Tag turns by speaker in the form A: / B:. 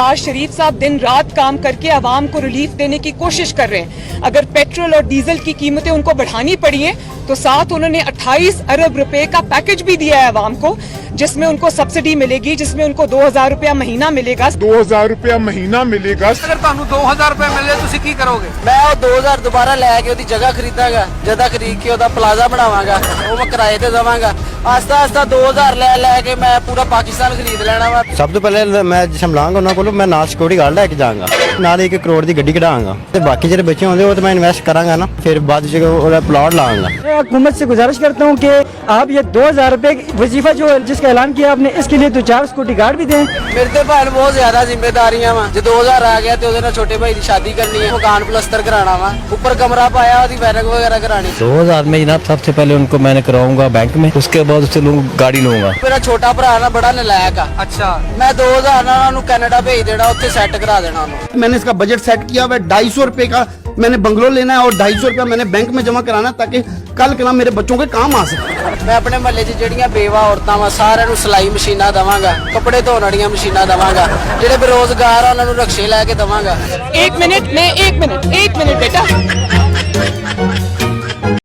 A: नवाज शरीफ साहब दिन रात काम करके आवाम को रिलीफ देने की कोशिश कर रहे हैं। अगर पेट्रोल और डीजल की कीमतें उनको बढ़ानी पड़ी हैं तो साथ उन्होंने 28 अरब रुपए का पैकेज भी दिया है आवाम को, जिसमें उनको सब्सिडी मिलेगी, जिसमें उनको 2000 रुपया महीना मिलेगा।
B: 2000 रुपया महीना मिलेगा।
C: अगर ਤੁਹਾਨੂੰ 2000 रुपए मिले ਤੁਸੀਂ ਕੀ ਕਰੋਗੇ?
D: मैं वो 2000 दोबारा लैके ਉਹਦੀ जगह खरीदांगा, जगह खरीद के ਉਹਦਾ प्लाजा बनावांगा, ਉਹ मैं किराए ते देवांगा। आस्ता आस्ता 2000 ਲੈ ਕੇ मैं पूरा पाकिस्तान खरीद लेना वा।
E: ਸਭ ਤੋਂ ਪਹਿਲੇ ਮੈਂ ਜਿਸਮ ਲਾਂਗਾ ਉਹਨਾਂ ਕੋਲੋਂ ਮੈਂ ਨਾਲ ਸਿਕਿਉਰਿਟੀ ਗਾਰਡ ਲੈ ਕੇ ਜਾਵਾਂਗਾ, ਨਾਲ 1 ਕਰੋੜ ਦੀ ਗੱਡੀ ਕਢਾਵਾਂਗਾ ਤੇ ਬਾਕੀ ਜਿਹੜੇ ਬੱਚੇ ਹੁੰਦੇ ਉਹ ਤਾਂ ਮੈਂ ਇਨਵੈਸਟ ਕਰਾਂਗਾ ਨਾ, ਫਿਰ ਬਾਅਦ ਵਿੱਚ ਉਹਦਾ प्लॉट लाऊंगा।
F: हुकूमत से गुजारिश करता हूँ कि आप ये 2000 रुपए वजीफा जो जिसका ऐलान किया आपने, इसके लिए तो 4 सिक्योरिटी गार्ड भी दें।
D: मेरे ते भैन बहुत ज्यादा जिम्मेदारियां वा। जो 2000 आ गया तो ਉਹਦੇ ਨਾਲ छोटे भाई की शादी करनी है, मकान प्लस्तर कराना वा, ऊपर कमरा पाया, ਉਹਦੀ वायरिंग वगैरह करानी।
G: 2000 में जनाब सबसे पहले उनको मैंने कराऊंगा बैंक में, उसके बाद उससे गाड़ी लूंगा।
D: मेरा छोटा भरा ना बड़ा नलायक आ।
C: अच्छा,
D: मैं 2000 ਨਾਲ ਉਹਨੂੰ कनाडा भेज देना, ਉੱਥੇ सेट करा देना ਉਹਨੂੰ।
H: मैंने इसका बजट सेट किया हुआ है। 250 रुपए का मैंने बंगलो लेना है और 250 रुपया मैंने बैंक में जमा कराना ताकि कल कल मेरे बच्चों के काम आ सके।
D: मैं अपने महल्ले 'ਚ ਜਿਹੜੀਆਂ ਬੇਵਾ ਔਰਤਾਂ ਵਾ ਸਾਰਿਆਂ ਨੂੰ ਸਿਲਾਈ ਮਸ਼ੀਨਾਂ ਦਵਾਂਗਾ, ਕੱਪੜੇ ਧੋਣ ਵਾਲੀਆਂ ਮਸ਼ੀਨਾਂ ਦਵਾਂਗਾ, ਜਿਹੜੇ ਬੇਰੋਜ਼ਗਾਰ ਆ ਉਹਨਾਂ ਨੂੰ ਰਕਸ਼ੇ ਲੈ ਕੇ ਦਵਾਂਗਾ।
A: एक मिनट बेटा।